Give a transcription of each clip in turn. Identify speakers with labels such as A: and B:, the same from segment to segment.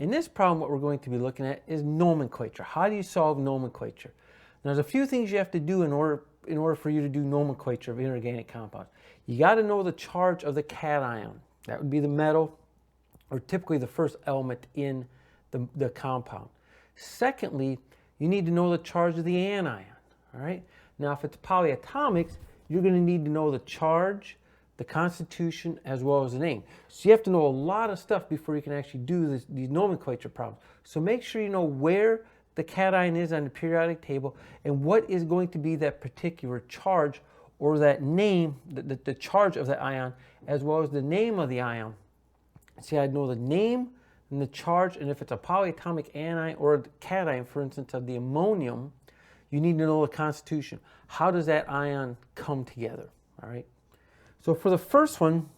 A: In this problem, what we're going to be looking at is nomenclature. How do you solve nomenclature? Now, there's a few things you have to do in order for you to do nomenclature of inorganic compounds. You got to know the charge of the cation. That would be the metal, or typically the first element in the compound. Secondly, you need to know the charge of the anion. All right. Now, if it's polyatomics, you're going to need to know the charge, the constitution, as well as the name. So you have to know a lot of stuff before you can actually do these nomenclature problems. So make sure you know where the cation is on the periodic table and what is going to be that particular charge or that name, the charge of that ion, as well as the name of the ion. See, I'd know the name and the charge, and if it's a polyatomic anion or a cation, for instance, of the ammonium, you need to know the constitution. How does that ion come together? All right. So for the first one,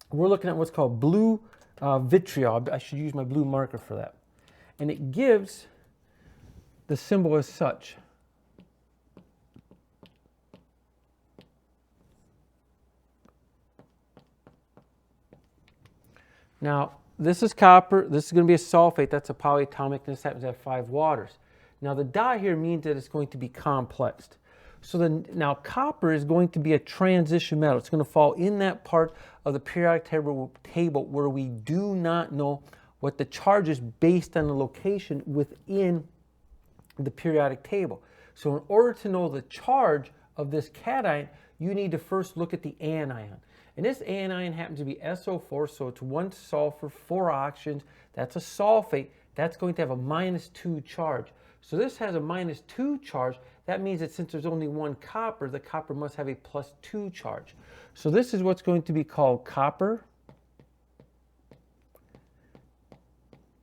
A: we're looking at what's called blue vitriol. I should use my blue marker for that. And it gives the symbol as such. Now, this is copper. This is going to be a sulfate. That's a polyatomic. This happens to have 5 waters. Now, the di here means that it's going to be complexed. So now copper is going to be a transition metal. It's going to fall in that part of the periodic table where we do not know what the charge is based on the location within the periodic table. So in order to know the charge of this cation, you need to first look at the anion. And this anion happens to be SO4, so it's 1 sulfur, 4 oxygens. That's a sulfate. That's going to have a -2 charge. So this has a -2 charge. That means that since there's only 1 copper, the copper must have a +2 charge. So this is what's going to be called copper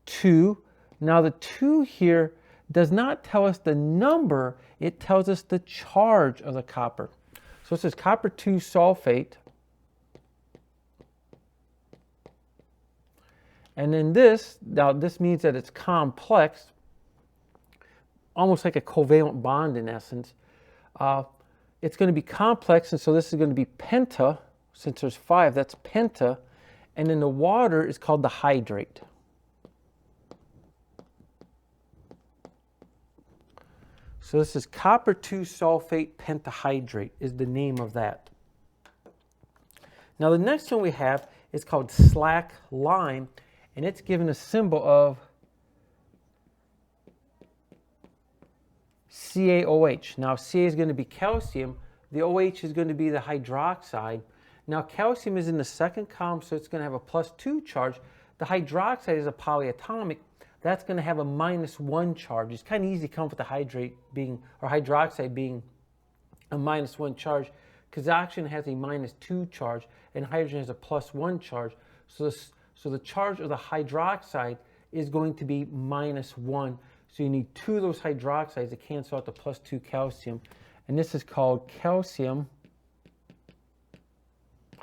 A: 2. Now the 2 here does not tell us the number, it tells us the charge of the copper. So it says copper 2 sulfate. And then this means that it's complex, almost like a covalent bond in essence. It's going to be complex, and so this is going to be penta, since there's 5, that's penta. And then the water is called the hydrate. So this is copper 2 sulfate pentahydrate is the name of that. Now the next one we have is called slack lime, and it's given a symbol of CaOH. Now Ca is going to be calcium, the OH is going to be the hydroxide. Now calcium is in the second column, so it's going to have a +2 charge. The hydroxide is a polyatomic. That's going to have a -1 charge. It's kind of easy to come up with the hydrate being, or hydroxide being a -1 charge, because oxygen has a -2 charge and hydrogen has a +1 charge. So the charge of the hydroxide is going to be -1. So you need 2 of those hydroxides to cancel out the +2 calcium. And this is called calcium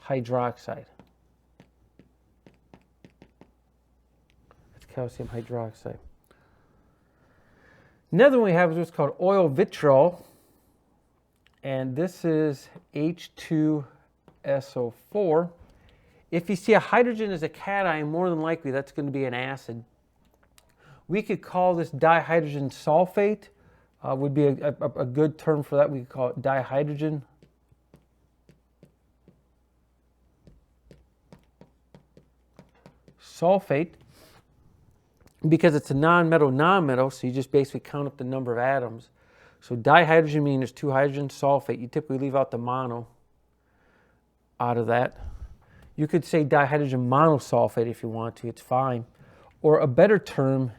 A: hydroxide. That's calcium hydroxide. Another one we have is what's called oil vitriol. And this is H2SO4. If you see a hydrogen as a cation, more than likely that's going to be an acid. We could call this dihydrogen sulfate, would be a good term for that. We could call it dihydrogen sulfate, because it's a non-metal, so you just basically count up the number of atoms. So dihydrogen means there's 2 hydrogens. Sulfate, you typically leave out the mono out of that. You could say dihydrogen monosulfate if you want to, it's fine. Or a better term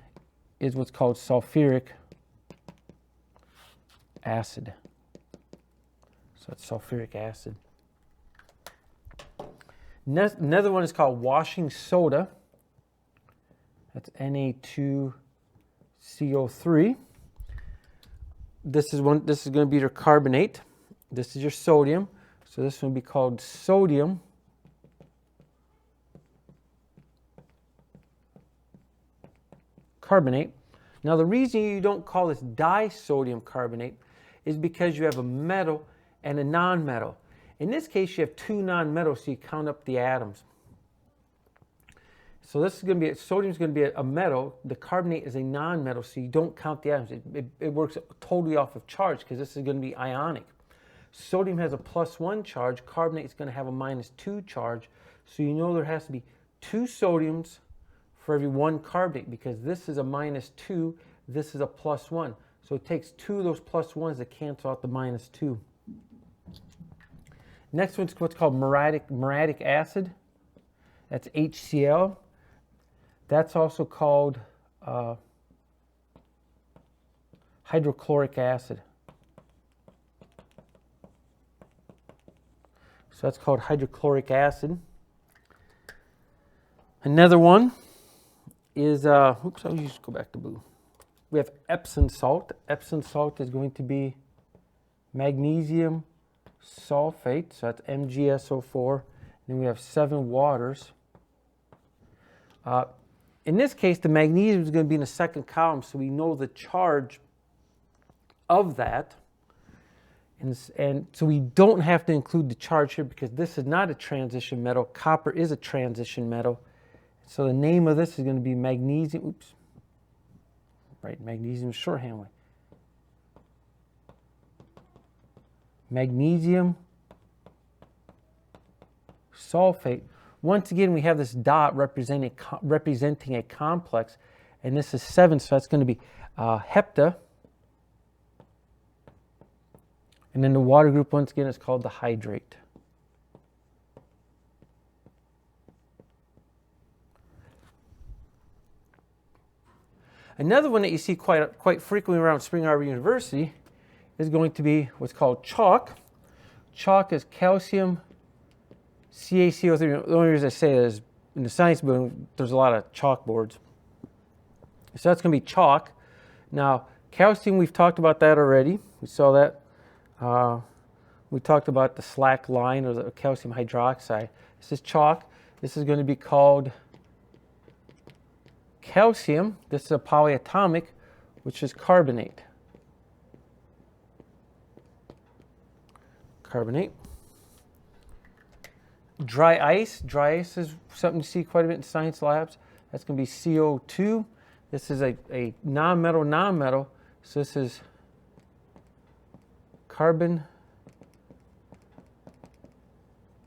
A: is what's called sulfuric acid. So it's sulfuric acid. Another one is called washing soda. That's Na2CO3. This is going to be your carbonate. This is your sodium. So this one would be called sodium carbonate. Now the reason you don't call this disodium carbonate is because you have a metal and a non-metal. In this case you have 2 non-metals, so you count up the atoms. So this is going to be, sodium is going to be a metal. The carbonate is a non-metal, so you don't count the atoms. It works totally off of charge because this is going to be ionic. Sodium has a +1 charge. Carbonate is going to have a -2 charge. So you know there has to be 2 sodiums for every 1 carbonate because this is a -2, this is a +1. So it takes 2 of those +1s to cancel out the -2. Next one's what's called muriatic acid. That's HCl. That's also called hydrochloric acid. So that's called hydrochloric acid. Another one is, oops, I'll just go back to blue. We have Epsom salt. Epsom salt is going to be magnesium sulfate, so that's MgSO4. Then we have 7 waters. In this case, the magnesium is going to be in the second column, so we know the charge of that. And so we don't have to include the charge here because this is not a transition metal. Copper is a transition metal. So the name of this is going to be magnesium, oops, right, magnesium shorthand way. Magnesium sulfate. Once again, we have this dot representing a complex, and this is 7, so that's going to be hepta. And then the water group, once again, is called the hydrate. Another one that you see quite frequently around Spring Arbor University is going to be what's called chalk. Chalk is calcium CaCO3. The only reason I say that is in the science building, there's a lot of chalkboards. So that's going to be chalk. Now, calcium, we've talked about that already. We saw that. We talked about the slack line or the calcium hydroxide. This is chalk. This is going to be called calcium. This is a polyatomic, which is carbonate. Carbonate. Dry ice is something you see quite a bit in science labs. That's going to be CO2. This is a non-metal, so this is carbon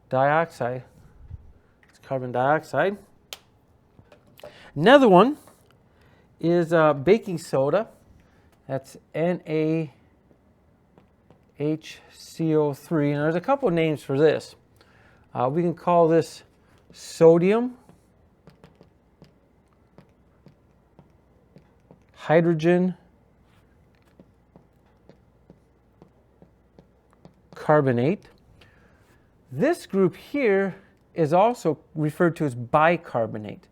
A: dioxide. It's carbon dioxide. Another one is baking soda. That's NaHCO3. And there's a couple of names for this. We can call this sodium, hydrogen carbonate. This group here is also referred to as bicarbonate.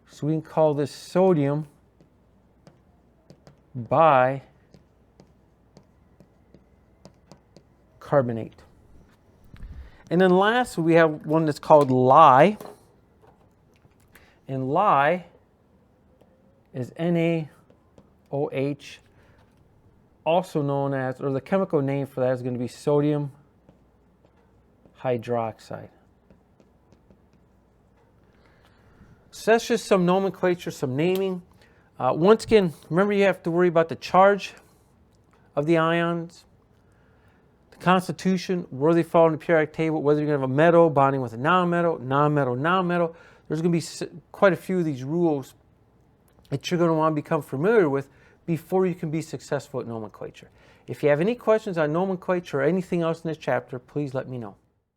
A: So we can call this sodium bicarbonate. And then last, we have one that's called lye. And lye is NaOH, also known as, or the chemical name for that is going to be sodium hydroxide. So that's just some nomenclature, some naming. Once again, remember you have to worry about the charge of the ions, the constitution, where they fall in the periodic table, whether you're going to have a metal bonding with a non-metal, non-metal, non-metal. There's going to be quite a few of these rules that you're going to want to become familiar with before you can be successful at nomenclature. If you have any questions on nomenclature or anything else in this chapter, please let me know.